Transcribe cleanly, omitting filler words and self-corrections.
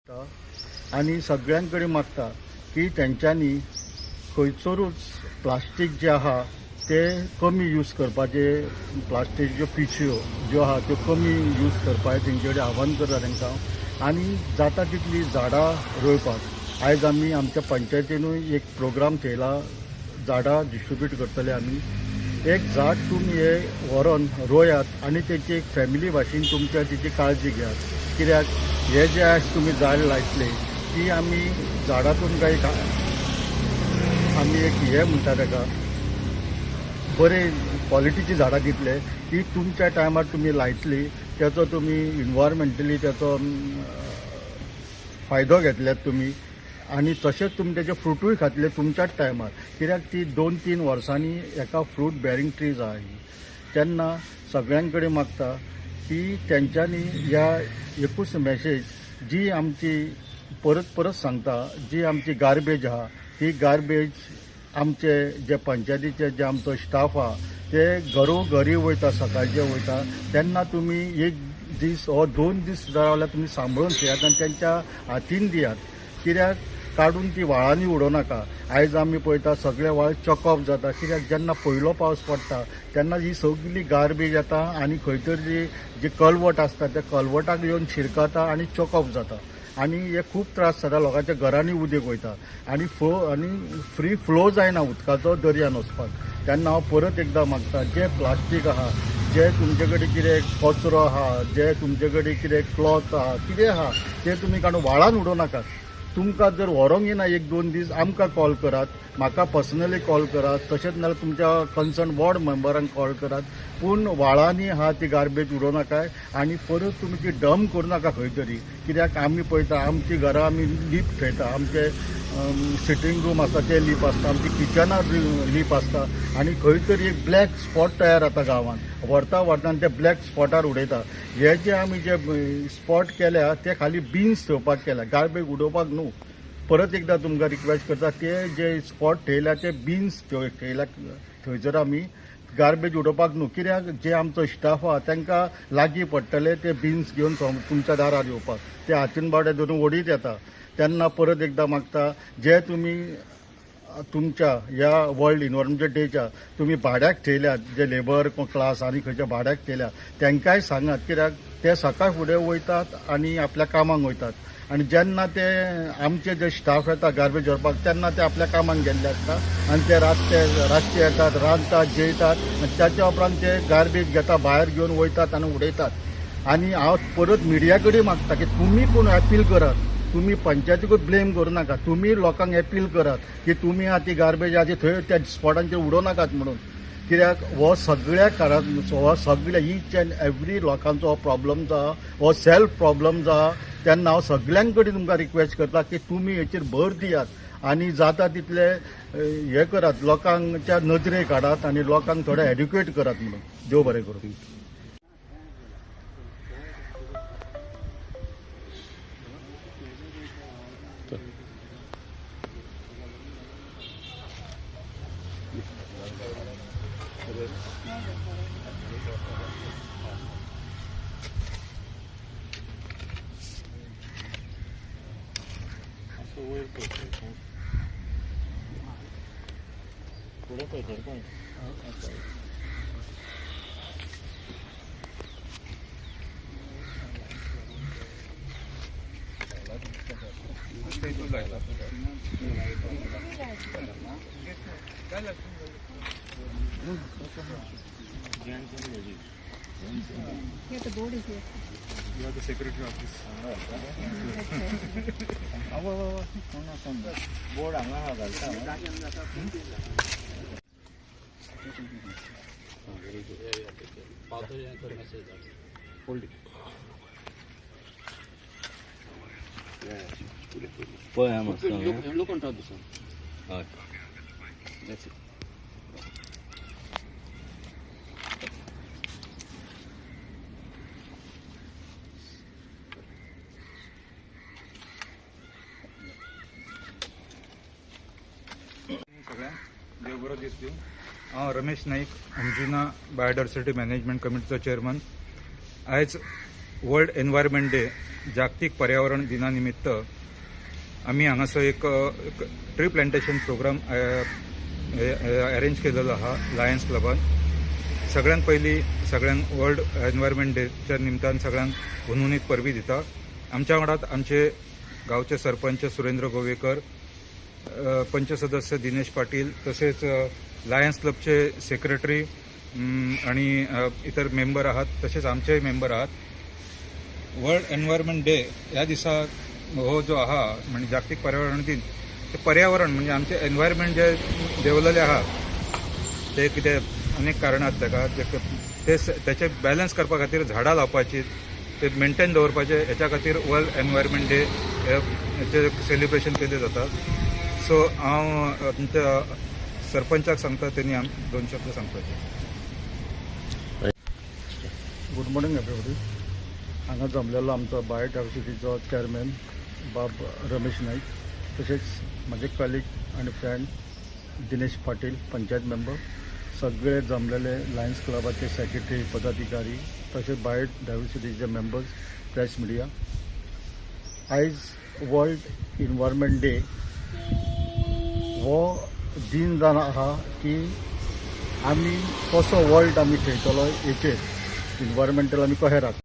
आणि सगळ्यांकडे मागता की त्यांच्यानी खंयसरूच प्लास्टीक जे आहा ते कमी यूज करपाचे, प्लास्टीक ज्यो पिशव्यो ज्यो आहा त्यो कमी यूज करपाचें तेंचे कडेन आव्हान करता तांकां. आणि जाता तितली झाडां रोवपाक आयज आमी आमच्या पंचायतीनूय एक प्रोग्राम थेयला, झाडां डिस्ट्रिब्यूट करतले आमी. एक झाड तुमी हे व्हरून रोयात आणि तेची एक फॅमिली भाशेन तुमच्या तेची काळजी घेयात. कित्याक हे जे आज तुमी झाड लायतले ती आमी झाडातून काही आमी एक हे म्हणटा ताका बरे क्वॉलिटीची झाडां दितले की तुमच्या टायमार तुमी लायतली, त्याचो तुमी इन्व्हायरमेंटली त्याचो फायदो घेतल्यात तुमी. आणि तशेंच तुमी तेजे फ्रुटूय खातले तुमच्याच टायमार. कित्याक ती 2-3 वर्सांनी एका फ्रूट बेरिंग ट्रीज आहा ही. तेन्ना सगळ्यांकडे मागता की त्यांच्यानी ह्या एकूच मॅसेज जी आमची परत सांगता, जी आमची गार्बेज आहा ती गार्बेज आमचे जे पंचायतीचे जे आमचो स्टाफ आहा ते घरोघरी वयता, सकाळचे वयता. तेन्ना तुमी एक दीस वा 2 दीस जाल्यार तुमी सांबाळून घेयात आनी त्यांच्या हातीन दियात. कित्याक काडून ती व्हाळांनी उडोव नाका. आयज आमी पळयता सगळे व्हाळ चॉकअप जाता. कित्याक जेन्ना पयलो पावस पडटा तेन्ना ही सगळी गार्बेज येता आणि खंय तरी जे कलवट आसता त्या कलवटाक येवन शिरकता आणि चॉकअप जाता. आणि हे खूब त्रास जाता, लोकांच्या घरांनी उदक वयता आणि फ्री फ्लो जायना उदकाचो दर्यान वचपाक. तेन्ना हांव परत एकदां मागता, जे प्लास्टीक आहा, जे तुमचे कडेन कितें कचरो आहा, जे तुमचे कडेन कितें क्लॉथ आहा, कितें आहा ते तुमी काडून व्हाळान उडोव नाकात. तुमकां जर व्हरोंक येना 1-2 दीस आमकां कॉल करात, म्हाका पर्सनली कॉल करात, तशेंच नाल्यार तुमच्या कन्सर्न वॉर्ड मेंबरांक कॉल करात. पूण व्हाळांनी आहा ती गार्बेज उडोव नाकाय आणि परत तुमी ती डंप करूं नाका खंय तरी. कित्याक आमी पळयता आमची घरां आमी लीप ठेयता, आमचे सिटींग रूम आसता ते लीप आसता, आमची किचनार लीप आसता आणि खंय तरी एक ब्लॅक स्पॉट तयार जाता गांवांत. व्हरता आनी ते ब्लॅक स्पॉटार उडयता. हे जे आमी जे स्पॉट केल्या ते खाली बिन्स थेवपाक केल्या, गार्बेज उडोवपाक न्हू. परत एकदां तुमकां रिक्वेस्ट करता, ते जे स्पॉट ठेयल्या ते बिन्स ठेयल्या, थंयसर आमी गार्बेज उडोवपाक न्हू. कित्याक जे आमचो स्टाफ आहा तांकां लागीं पडटले ते बिन्स घेवन तुमच्या दारार येवपाक. ते हातीन बावडे धरून ओडीत येता. तेन्ना परत एकदां मागता, जे तुमी तुमच्या ह्या वर्ल्ड इन्व्हायरमेंट डेच्या तुमी भाड्याक ठेयल्यात, जे लेबर क्लास आनी खंयच्या भाड्याक ठेयल्या तांकांय सांगात. कित्याक ते सकाळ फुडें वयतात आनी आपल्या कामाक वयतात. आणि जेन्ना ते आमचे जे स्टाफ येता गार्बेज व्हरपाक तेन्ना ते आपल्या कामाक गेल्ले आसता आणि ते रातचे येतात, रांदतात, जेयतात आनी त्याच्या उपरांत ते गार्बेज घेता, भायर घेवन वयतात आनी उडयतात. आणि हांव परत मिडिया कडेन मागता की तुमी पूण अपील करात, तुमी पंचायतीकूच ब्लेम करूं नाका. तुमी लोकांक अपील करात की तुमी ती गार्बेज आजी थंय त्या स्पॉटांचेर उडोव नाकात म्हणून. कित्याक हो सगळ्या काळांत हो सगळ्या ईच अँड एवरी लोकांचो हो प्रॉब्लम जो आहा हो सेल्फ प्रॉब्लम जो आहा. तेन्ना हांव सगळ्यां कडेन तुमकां रिक्वेस्ट करता की तुमी हेचेर भर दियात आणि जाता तितले हे करात, लोकांच्या नजरेक हाडात आणि लोकांक थोडे एड्युकेट करात म्हणून. देव बरें करूं. Here the board is here. You are the secretary office. Board हांगा घालता. पळय हांगा मस्त. Look on top this one. हय. That's it. देव बरो दीस दिवं. हांव रमेश नाईक, अंजुना बायोडायवर्सिटी मॅनेजमेंट कमिटीचो चेअरमन. आयज वर्ल्ड एनवायरमेंट डे जागतीक पर्यावरण दिना निमित्त आम्ही हांगासर एक ट्री प्लांटेशन प्रोग्राम अरेंज केलेलो आहा लायन्स क्लबान. सगळ्यांत पयलीं सगळ्यांक वर्ल्ड एनवायरमेंट डेच्या निमतान सगळ्यांक हुनहुनीत परबी दिता. आमच्या वांगडात आमचे गांवचे सरपंच सुरेंद्र गोवेकर, पंच सदस्य दिनेश पाटील, तसेच लायन्स क्लबचे सेक्रेटरी आणि इतर मेंबर आहात, तसेच आमचेय मेंबर आहात. वर्ल्ड एनवायरमेंट डे ह्या दिसा हो जो आहा म्हणजे जागतिक पर्यावरण दिन, ते पर्यावरण म्हणजे आमचे एनवायरमेंट जे देंवलेले आहा ते कितें अनेक कारणां आसात ताका, त्याचे बॅलन्स करपा खातीर झाडां लावपाची, ते मेंटेन दवरपाचे, हेच्या खातीर वर्ल्ड एनवायरमेंट डे हेचे सेलिब्रेशन केले जाता. सो हांव आमच्या सरपंचाक सांगता, त्यांनी दोन शब्द सांगपाचे. Good morning everybody. हांगा जमलेलो आमचो बायोडायवर्सिटीचो चेअरमॅन बाब रमेश नाईक, तसेच माझे कलीग आणि फ्रेंड दिनेश पाटील, पंचायत मेंबर, सगळे जमलेले लायन्स क्लबाचे सेक्रेटरी, पदाधिकारी, तसेच बायोडायवर्सिटीचे मेंबर्स, प्रेस मिडिया. आयज वर्ल्ड एनवायरमेंट डे हो दिन जावन आहा की आमी कसो वर्ल्ड आमी थंयतलो हेचेर एनवायरमेंटल आमी कशें राखता.